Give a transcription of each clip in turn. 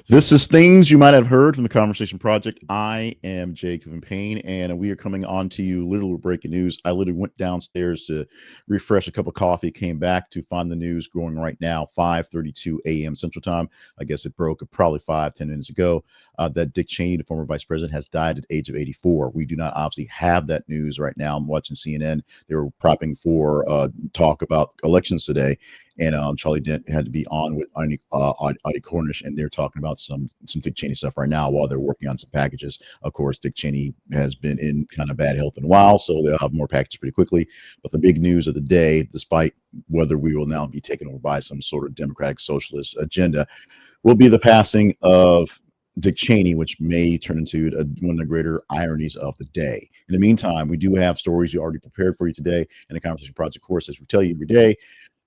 This is things you might have heard from the Conversation Project. I am Jacob Payne, and we are coming on to you literally with breaking news. I literally went downstairs to refresh a cup of coffee, came back to find the news going right now, 5:32 a.m. Central Time. I guess it broke probably 5-10 minutes ago that Dick Cheney, the former vice president, has died at the age of 84. We do not obviously have that news right now. I'm watching CNN. They were prepping for talk about elections today. And Charlie Dent had to be on with Audie Cornish, and they're talking about some Dick Cheney stuff right now while they're working on some packages. Of course, Dick Cheney has been in kind of bad health in a while, so they'll have more packages pretty quickly. But the big news of the day, despite whether we will now be taken over by some sort of democratic socialist agenda, will be the passing of Dick Cheney, which may turn into one of the greater ironies of the day. In the meantime, we do have stories you already prepared for you today in the Conversation Project course, as we tell you every day.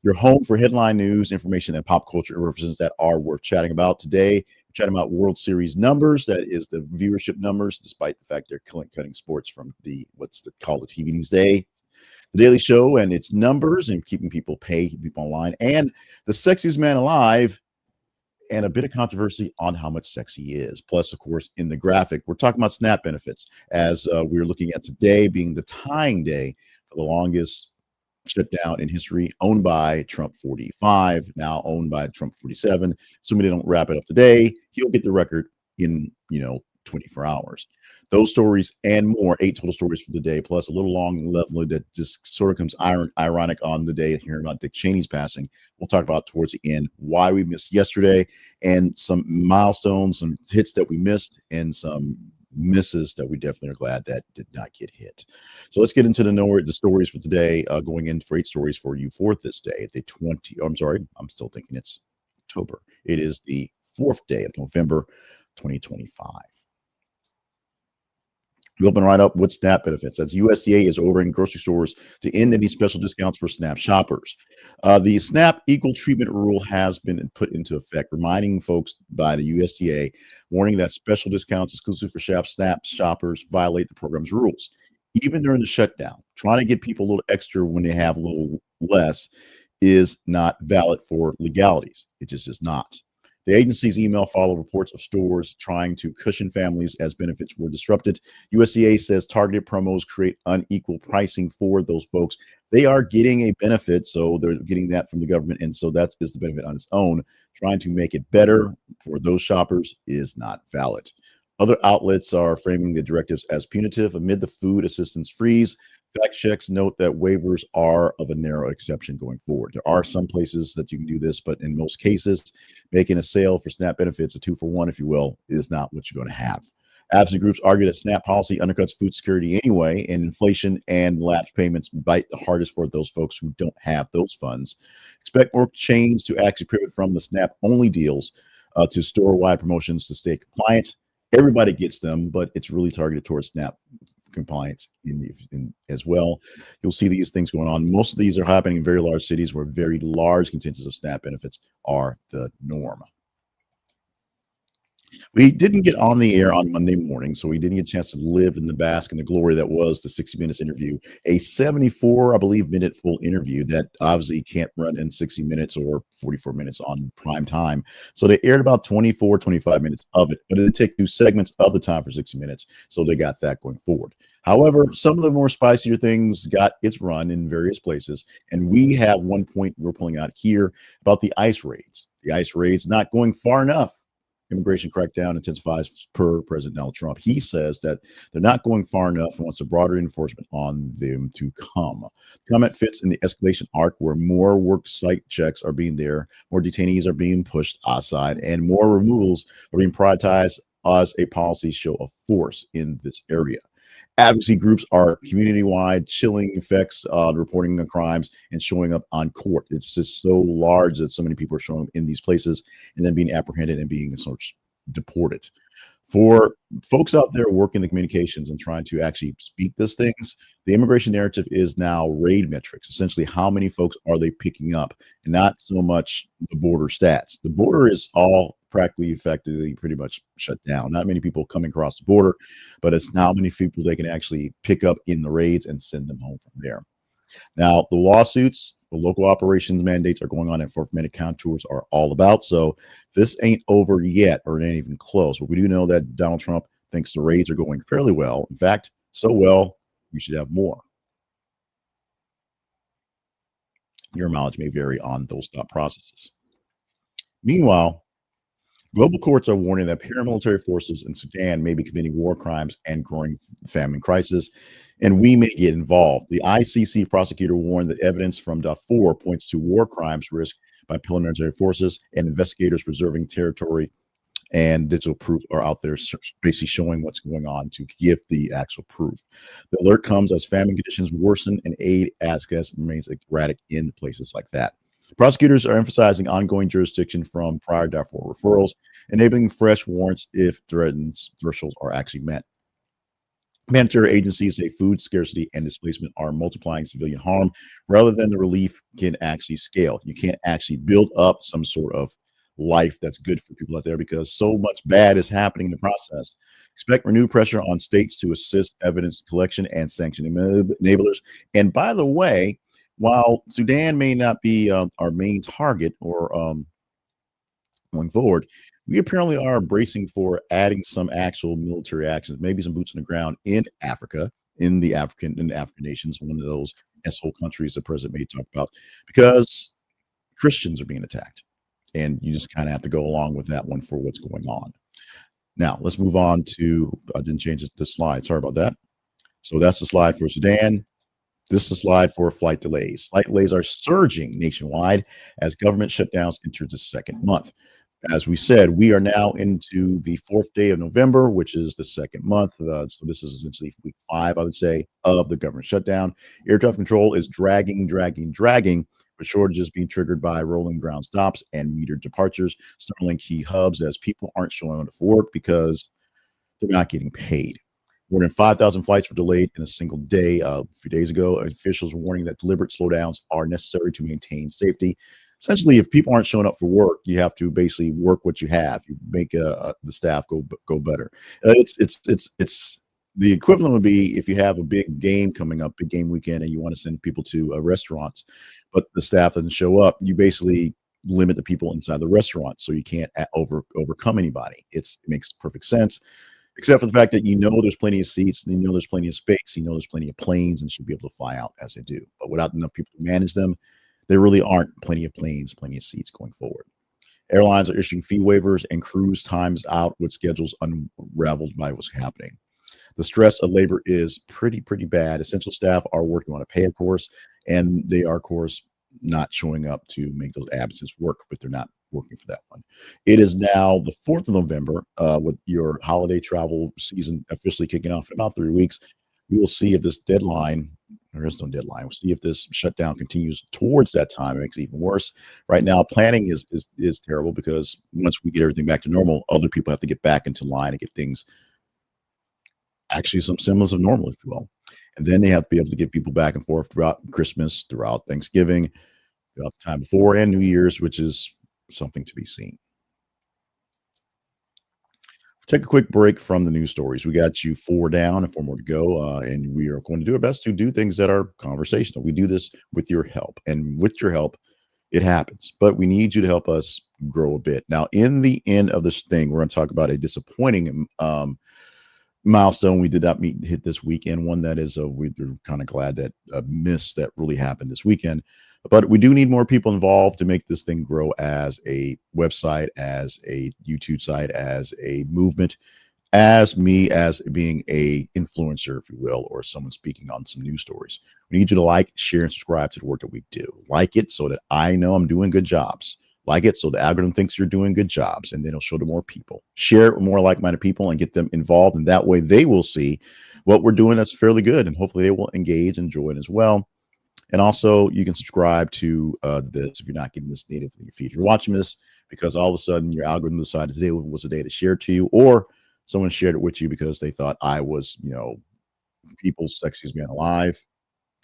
Your home for headline news, information, and pop culture references that are worth chatting about. Today, we're chatting about World Series numbers. That is the viewership numbers, despite the fact they're cutting sports from what's called the TV these days. The Daily Show and its numbers and keeping people paid, keeping people online, and the sexiest man alive, and a bit of controversy on how much sex he is. Plus, of course, in the graphic, we're talking about SNAP benefits, as we're looking at today being the tying day for the longest shutdown in history, owned by Trump 45, now owned by Trump 47. Assuming they don't wrap it up today, he'll get the record in 24 hours. Those stories and more, 8 total stories for the day, plus a little long level that just sort of comes ironic on the day hearing about Dick Cheney's passing. We'll talk about towards the end why we missed yesterday and some milestones, some hits that we missed, and some misses that we definitely are glad that did not get hit. So let's get into the stories for today, going in for 8 stories for you for this day. I'm still thinking it's October. It is the 4th day of November 2025. We open right up with SNAP benefits. That's USDA is ordering grocery stores to end any special discounts for SNAP shoppers. The SNAP equal treatment rule has been put into effect, reminding folks by the USDA, warning that special discounts exclusive for SNAP shoppers violate the program's rules. Even during the shutdown, trying to get people a little extra when they have a little less is not valid for legalities. It just is not. The agency's email followed reports of stores trying to cushion families as benefits were disrupted. USDA says targeted promos create unequal pricing for those folks. They are getting a benefit, so they're getting that from the government, and so that is the benefit on its own. Trying to make it better for those shoppers is not valid. Other outlets are framing the directives as punitive amid the food assistance freeze. Fact checks note that waivers are of a narrow exception going forward. There are some places that you can do this, but in most cases, making a sale for SNAP benefits, a 2-for-1, if you will, is not what you're going to have. Advocacy groups argue that SNAP policy undercuts food security anyway, and inflation and lapse payments bite the hardest for those folks who don't have those funds. Expect more chains to actually pivot from the SNAP-only deals to store-wide promotions to stay compliant. Everybody gets them, but it's really targeted towards SNAP compliance as well. You'll see these things going on. Most of these are happening in very large cities where very large contingents of SNAP benefits are the norm. We didn't get on the air on Monday morning, so we didn't get a chance to live in the bask in the glory that was the 60 Minutes interview, a 74, I believe, minute full interview that obviously can't run in 60 minutes or 44 minutes on prime time. So they aired about 24, 25 minutes of it, but it did take 2 segments of the time for 60 minutes. So they got that going forward. However, some of the more spicier things got its run in various places. And we have one point we're pulling out here about the ICE raids. The ICE raids not going far enough. Immigration crackdown intensifies per President Donald Trump. He says that they're not going far enough and wants a broader enforcement on them to come. The comment fits in the escalation arc where more work site checks are being there, more detainees are being pushed aside, and more removals are being prioritized as a policy show of force in this area. Advocacy groups are community-wide chilling effects, reporting the crimes and showing up on court. It's just so large that so many people are showing up in these places and then being apprehended and being sort of deported. For folks out there working the communications and trying to actually speak these things, the immigration narrative is now raid metrics. Essentially, how many folks are they picking up, and not so much the border stats. The border is all practically effectively pretty much shut down. Not many people coming across the border, but it's how many people they can actually pick up in the raids and send them home from there. Now, the lawsuits what local operations mandates are going on and fourth minute contours are all about. So this ain't over yet, or it ain't even close. But we do know that Donald Trump thinks the raids are going fairly well. In fact, so well, we should have more. Your mileage may vary on those thought processes. Meanwhile, global courts are warning that paramilitary forces in Sudan may be committing war crimes and growing famine crisis, and we may get involved. The ICC prosecutor warned that evidence from Darfur points to war crimes risk by paramilitary forces, and investigators preserving territory and digital proof are out there basically showing what's going on to give the actual proof. The alert comes as famine conditions worsen and aid access remains erratic in places like that. Prosecutors are emphasizing ongoing jurisdiction from prior Darfur referrals, enabling fresh warrants if thresholds are actually met. Humanitarian agencies say food scarcity and displacement are multiplying civilian harm rather than the relief can actually scale. You can't actually build up some sort of life that's good for people out there because so much bad is happening in the process. Expect renewed pressure on states to assist evidence collection and sanction enablers. And by the way, while Sudan may not be our main target or going forward, we apparently are bracing for adding some actual military actions, maybe some boots on the ground in Africa, in the African nations, one of those S-hole countries the president may talk about, because Christians are being attacked. And you just kind of have to go along with that one for what's going on. Now, let's move on to, I didn't change the slide. Sorry about that. So that's the slide for Sudan. This is a slide for flight delays. Flight delays are surging nationwide as government shutdowns enter the second month. As we said, we are now into the fourth day of November, which is the second month. So this is essentially week 5, I would say, of the government shutdown. Air traffic control is dragging, with shortages being triggered by rolling ground stops and metered departures, snarling key hubs as people aren't showing up for work because they're not getting paid. More than 5,000 flights were delayed in a single day a few days ago. Officials warning that deliberate slowdowns are necessary to maintain safety. Essentially, if people aren't showing up for work, you have to basically work what you have. You make the staff go better. It's the equivalent would be if you have a big game coming up, big game weekend, and you want to send people to restaurants, but the staff doesn't show up. You basically limit the people inside the restaurant, so you can't overcome anybody. It makes perfect sense, except for the fact that there's plenty of seats, and there's plenty of space, there's plenty of planes, and should be able to fly out as they do. But without enough people to manage them, there really aren't plenty of planes, plenty of seats going forward. Airlines are issuing fee waivers and cruise times out with schedules unraveled by what's happening. The stress of labor is pretty bad. Essential staff are working on a pay, of course, and they are, of course, not showing up to make those absences work, but they're not working for that one. It is now the 4th of November, with your holiday travel season officially kicking off in about 3 weeks. We will see if this deadline, there is no deadline. We'll see if this shutdown continues towards that time. It makes it even worse. Right now, planning is terrible because once we get everything back to normal, other people have to get back into line and get things actually some semblance of normal, if you will. And then they have to be able to get people back and forth throughout Christmas, throughout Thanksgiving, throughout the time before and New Year's, which is something to be seen. Take a quick break from the news stories. We got you 4 down and 4 more to go, and we are going to do our best to do things that are conversational. We do this with your help, and with your help, it happens. But we need you to help us grow a bit. Now, in the end of this thing, we're going to talk about a disappointing milestone we did not hit this weekend. One that is we're kind of glad that miss that really happened this weekend. But we do need more people involved to make this thing grow as a website, as a YouTube site, as a movement, as me, as being a influencer, if you will, or someone speaking on some news stories. We need you to like, share, and subscribe to the work that we do. Like it so that I know I'm doing good jobs. Like it so the algorithm thinks you're doing good jobs, and then it'll show to more people. Share it with more like-minded people and get them involved, and that way they will see what we're doing that's fairly good, and hopefully they will engage and enjoy it as well. And also, you can subscribe to this if you're not getting this native in your feed. You're watching this because all of a sudden your algorithm decided today was the day to share it to you, or someone shared it with you because they thought I was, people's sexiest man alive.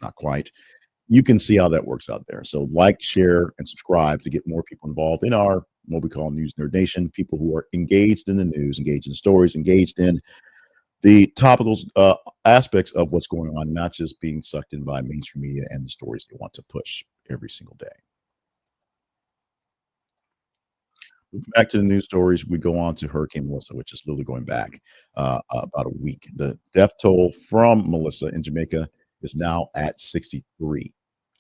Not quite. You can see how that works out there. So like, share, and subscribe to get more people involved in our what we call News Nerd Nation, people who are engaged in the news, engaged in stories, engaged in the topical aspects of what's going on, not just being sucked in by mainstream media and the stories they want to push every single day. Moving back to the news stories, we go on to Hurricane Melissa, which is literally going back about a week. The death toll from Melissa in Jamaica is now at 63,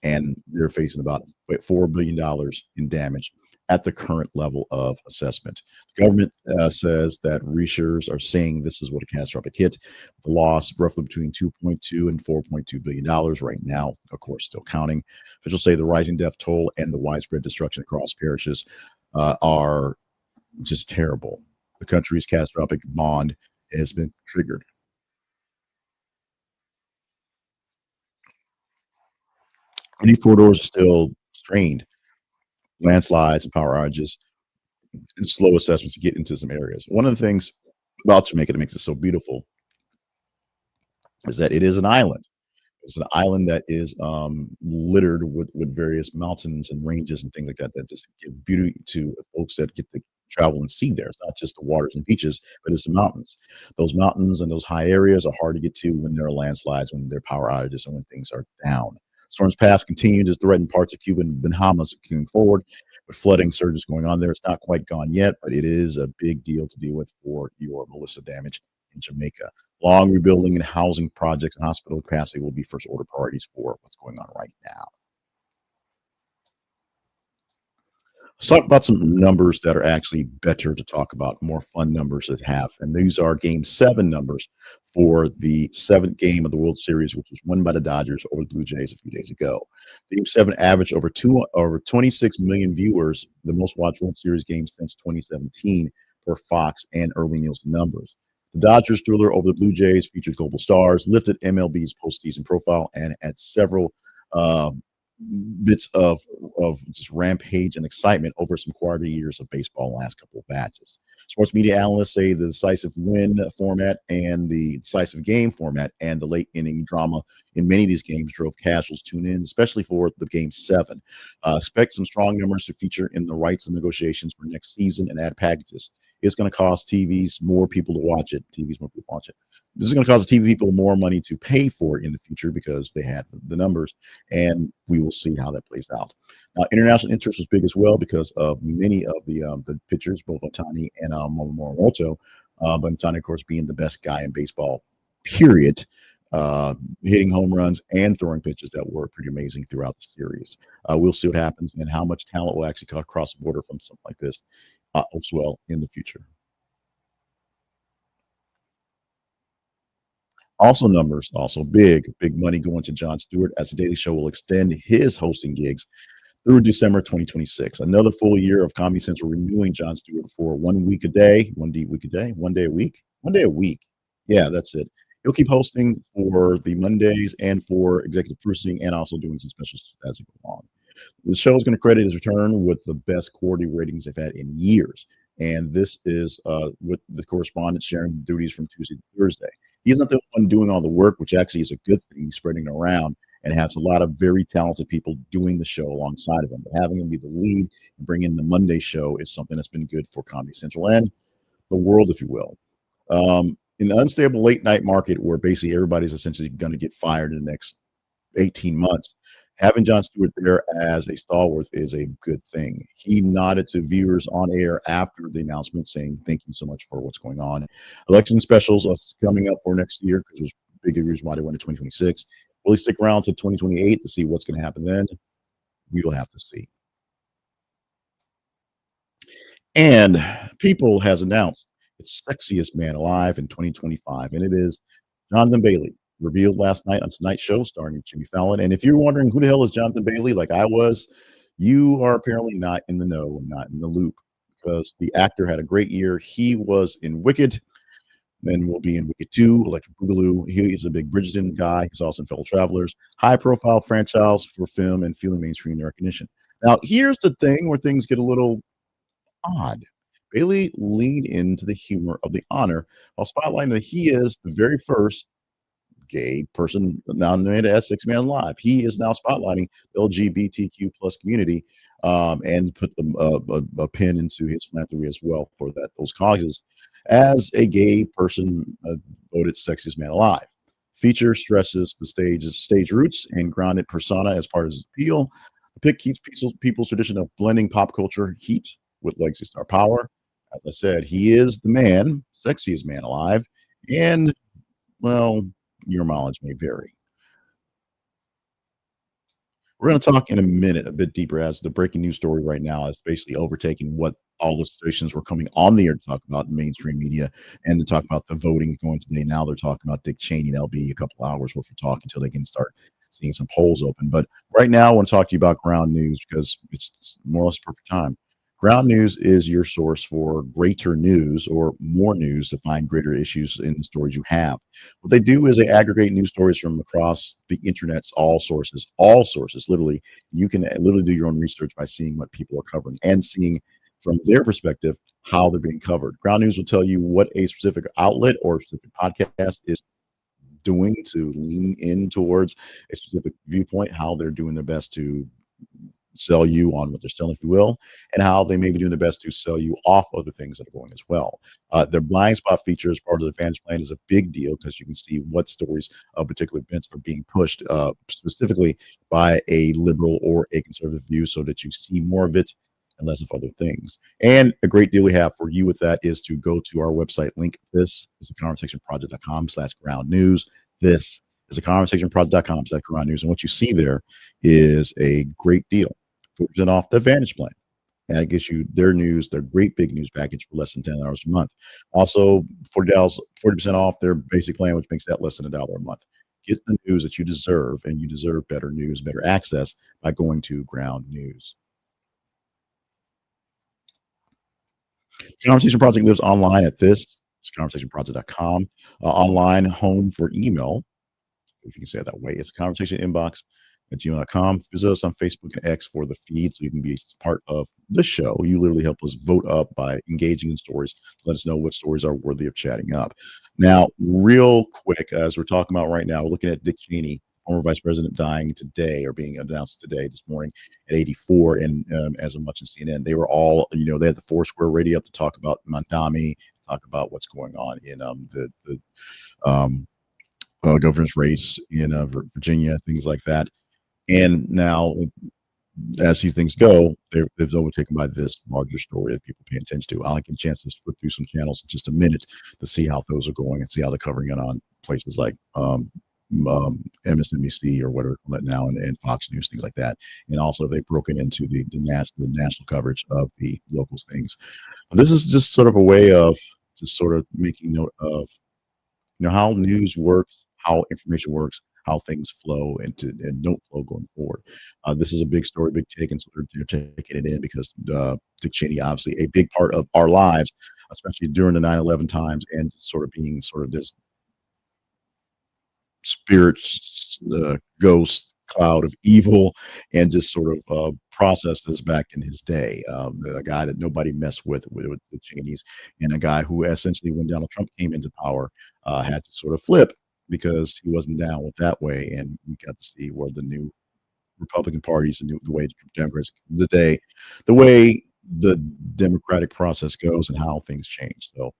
and they're facing about $4 billion in damage at the current level of assessment. The government says that researchers are saying this is what a catastrophic hit. The loss roughly between 2.2 and $4.2 billion right now, of course, still counting. Officials say the rising death toll and the widespread destruction across parishes are just terrible. The country's catastrophic bond has been triggered. 84 doors are still strained. Landslides and power outages and slow assessments to get into some areas. One of the things about Jamaica that makes it so beautiful is that it is an island. It's an island that is littered with various mountains and ranges and things like that that just give beauty to folks that get to travel and see there. It's not just the waters and beaches, but it's the mountains. Those mountains and those high areas are hard to get to when there are landslides, when there are power outages, and when things are down. Storms path continue to threaten parts of Cuba and Bahamas moving forward, with flooding surges going on there. It's not quite gone yet, but it is a big deal to deal with for your Melissa damage in Jamaica. Long rebuilding and housing projects and hospital capacity will be first order priorities for what's going on right now. Let's talk about some numbers that are actually better to talk about, more fun numbers that have. And these are game seven numbers for the seventh game of the World Series, which was won by the Dodgers over the Blue Jays a few days ago. Game seven averaged over 26 million viewers, the most watched World Series game since 2017 for Fox and early Nielsen numbers. The Dodgers thriller over the Blue Jays featured global stars, lifted MLB's postseason profile, and had several uh, bits of just rampage and excitement over some quality years of baseball in the last couple of batches. Sports media analysts say the decisive win format and the decisive game format and the late inning drama in many of these games drove casuals tune in, especially for the game seven. Expect some strong numbers to feature in the rights and negotiations for next season and add packages. It's going to cost TVs more people to watch it. TVs more people watch it. This is going to cost the TV people more money to pay for it in the future because they have the numbers, and we will see how that plays out. Now, international interest was big as well because of many of the pitchers, both Otani and Morimoto. But Otani, of course, being the best guy in baseball, period, hitting home runs and throwing pitches that were pretty amazing throughout the series. We'll see what happens and how much talent will actually cut across the border from something like this as well in the future. Also, numbers, also big money going to Jon Stewart as the Daily Show will extend his hosting gigs through December 2026. Another full year of Comedy Central renewing Jon Stewart for 1 week a day, 1 week a day, 1 day a week, 1 day a week. Yeah, that's it. He'll keep hosting for the Mondays and for executive producing and also doing some specials as he goes on. The show is going to credit his return with the best quarterly ratings they've had in years. And this is with the correspondent sharing duties from Tuesday to Thursday. He's not the one doing all the work, which actually is a good thing, spreading it around and has a lot of very talented people doing the show alongside of him. But having him be the lead and bring in the Monday show is something that's been good for Comedy Central and the world, if you will. In an unstable late night market where basically everybody's essentially going to get fired in the next 18 months, having Jon Stewart there as a stalwart is a good thing. He nodded to viewers on air after the announcement saying, thank you so much for what's going on. Election specials are coming up for next year because there's big reasons why they went to 2026. Will he stick around to 2028 to see what's going to happen then? We will have to see. And People has announced its sexiest man alive in 2025, and it is Jonathan Bailey, revealed last night on Tonight Show starring Jimmy Fallon. And if you're wondering who the hell is Jonathan Bailey, like I was, you are apparently not in the know and not in the loop because the actor had a great year. He was in Wicked, then will be in Wicked 2, Electric Boogaloo. He is a big Bridgerton guy. He's also in Fellow Travelers, high profile franchise for film and feeling mainstream recognition. Now, here's the thing where things get a little odd. Bailey leaned into the humor of the honor while spotlighting that he is the very first gay person nominated as Six Man Live. He is now spotlighting the LGBTQ plus community and put a pin into his philanthropy as well for those causes. as a gay person voted sexiest man alive. Feature stresses the stage roots and grounded persona as part of his appeal. The pick keeps people's tradition of blending pop culture heat with legacy star power. As I said, he is the man, sexiest man alive, and well, your mileage may vary. We're going to talk in a minute a bit deeper as the breaking news story right now is basically overtaking what all the stations were coming on the air to talk about in mainstream media and to talk about the voting going today. Now they're talking about Dick Cheney. That'll be a couple hours worth of talk until they can start seeing some polls open. But right now, I want to talk to you about ground news because it's more or less perfect time. Ground news is your source for greater news or more news to find greater issues in the stories you have. What they do is they aggregate news stories from across the internet's all sources, literally. You can literally do your own research by seeing what people are covering and seeing from their perspective how they're being covered. Ground news will tell you what a specific outlet or specific podcast is doing to lean in towards a specific viewpoint, how they're doing their best to sell you on what they're selling, if you will, and how they may be doing their best to sell you off other things that are going as well. Their blind spot feature as part of the Advantage Plan is a big deal because you can see what stories of particular events are being pushed specifically by a liberal or a conservative view so that you see more of it and less of other things. And a great deal we have for you with that is to go to our website link. This is a conversationproject.com/ground news. This is a conversationproject.com/ground news. And what you see there is a great deal. 40% off the Advantage Plan. And it gives you their news, their great big news package for less than $10 a month. Also, $40 off their basic plan, which makes that less than $1 a month. Get the news that you deserve, and you deserve better news, better access by going to Ground News. Conversation Project lives online at this. It's conversationproject.com. Online home for email, if you can say it that way. It's a conversation inbox at gmail.com. Visit us on Facebook and X for the feed so you can be part of the show. You literally help us vote up by engaging in stories. Let us know what stories are worthy of chatting up. Now, real quick, as we're talking about right now, we're looking at Dick Cheney, former vice president, dying today or being announced today, this morning at 84. And as much as CNN, they were all, they had the Foursquare radio up to talk about Mandami, talk about what's going on in the um, governor's race in Virginia, things like that. And now, as these things go, they're overtaken by this larger story that people pay attention to. I'll get a chance to flip through some channels in just a minute to see how those are going and see how they're covering it on places like MSNBC or whatever now and Fox News, things like that. And also they've broken into the national coverage of the local things. This is just sort of a way of just sort of making note of how news works, how information works, how things flow and don't flow going forward. This is a big story, big take, and so they're taking it in because Dick Cheney, obviously a big part of our lives, especially during the 9/11 times, and sort of being sort of this spirit, ghost cloud of evil, and just sort of processed this back in his day. A guy that nobody messed with the Cheneys, and a guy who essentially, when Donald Trump came into power, had to sort of flip because he wasn't down with that way. And we got to see where the new Republican parties and the way Democrats, the way the democratic process goes and how things change. So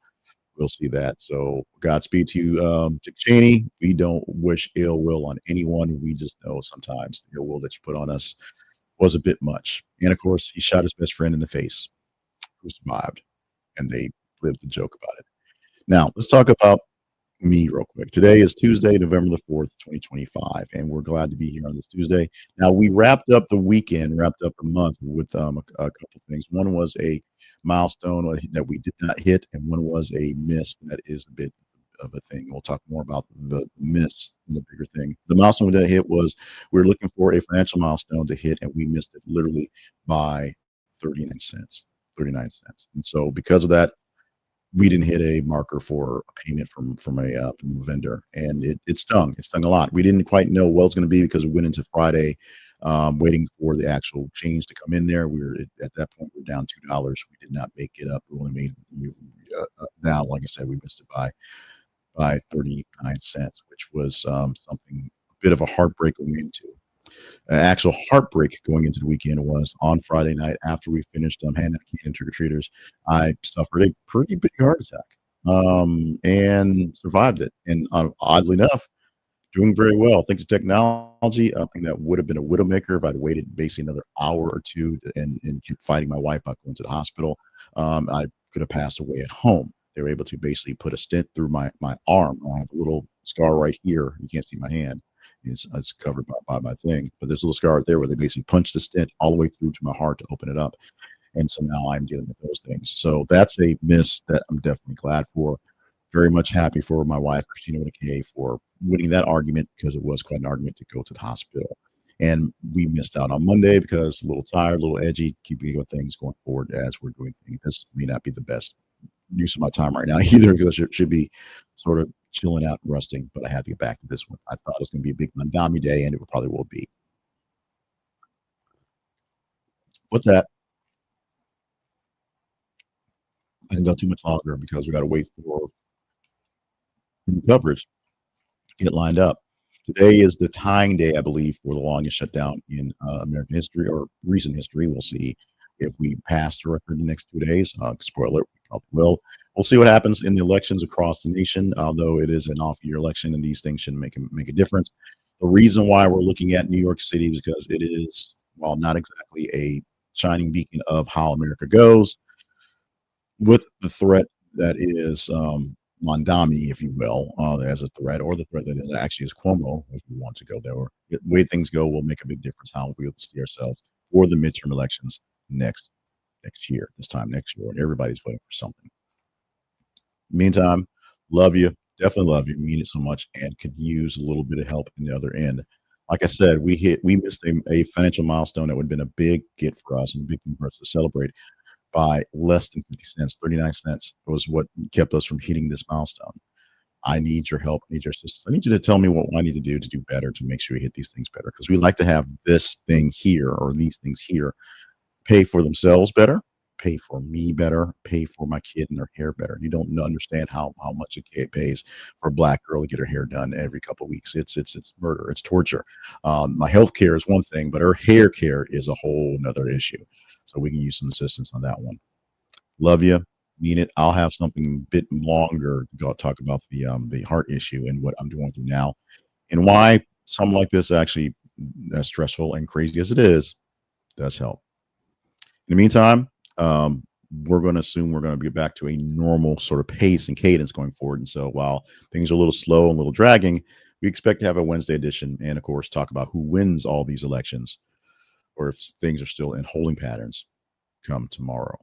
we'll see that. So Godspeed to you, Dick Cheney. We don't wish ill will on anyone. We just know sometimes the ill will that you put on us was a bit much. And of course, he shot his best friend in the face, who survived, and they lived to joke about it. Now, let's talk about me real quick. Today is Tuesday, November the 4th, 2025, and we're glad to be here on this Tuesday. Now, we wrapped up the weekend, wrapped up the month with a couple of things. One was a milestone that we did not hit, and one was a miss that is a bit of a thing. We'll talk more about the miss and the bigger thing. The milestone we didn't hit was we were looking for a financial milestone to hit, and we missed it literally by 39 cents. 39 cents. And so because of that, we didn't hit a marker for a payment from a vendor, and it stung. It stung a lot. We didn't quite know what it was going to be because we went into Friday waiting for the actual change to come in there. We were at that point we were down $2. We did not make it up. We only made now, like I said, we missed it by 39 cents, which was something a bit of a heartbreak going into. Actual heartbreak going into the weekend was on Friday night after we finished handing out candy to trick or treaters. I suffered a pretty big heart attack. and survived it. And oddly enough, doing very well. Thanks to technology, I think that would have been a widowmaker if I'd waited basically another hour or two and keep fighting my wife about going to the hospital. I could have passed away at home. They were able to basically put a stent through my arm. I have a little scar right here. You can't see my hand. It's covered by my thing, but there's a little scar right there where they basically punched the stent all the way through to my heart to open it up. And so now I'm dealing with those things. So that's a miss that I'm definitely glad for. Very much happy for my wife, Christina, with a K, for winning that argument because it was quite an argument to go to the hospital. And we missed out on Monday because a little tired, a little edgy, keeping with things going forward as we're doing things. This may not be the best use of my time right now either because I should be sort of chilling out and resting, but I had to get back to this one. I thought it was going to be a big Mandami day, and it probably will be. With that, I can go too much longer because we got to wait for coverage to get lined up. Today is the tying day, I believe, for the longest shutdown in American history or recent history. We'll see if we pass the record in the next 2 days. Spoiler, we probably will. We'll see what happens in the elections across the nation. Although it is an off-year election, and these things shouldn't make a difference. The reason why we're looking at New York City is because it is, while not exactly a shining beacon of how America goes, with the threat that is Mondami, if you will, as a threat, or the threat that is actually is Cuomo, if we want to go there. Or the way things go will make a big difference how we see ourselves for the midterm elections next year, this time next year, and everybody's voting for something. Meantime, love you, definitely love you, mean it so much, and could use a little bit of help in the other end. Like I said, we missed a financial milestone that would have been a big get for us and a big thing for us to celebrate by less than 50 cents. 39 cents was what kept us from hitting this milestone. I need your help. I need your assistance. I need you to tell me what I need to do better to make sure we hit these things better. Because we like to have this thing here or these things here pay for themselves better, pay for me better, pay for my kid and their hair better. You don't understand how much it pays for a black girl to get her hair done every couple of weeks. It's murder. It's torture. My health care is one thing, but her hair care is a whole nother issue. So we can use some assistance on that one. Love you. Mean it. I'll have something a bit longer to go talk about the heart issue and what I'm going through now and why something like this actually, as stressful and crazy as it is, does help. In the meantime, we're going to assume we're going to get back to a normal sort of pace and cadence going forward. And so while things are a little slow and a little dragging, we expect to have a Wednesday edition and, of course, talk about who wins all these elections or if things are still in holding patterns come tomorrow.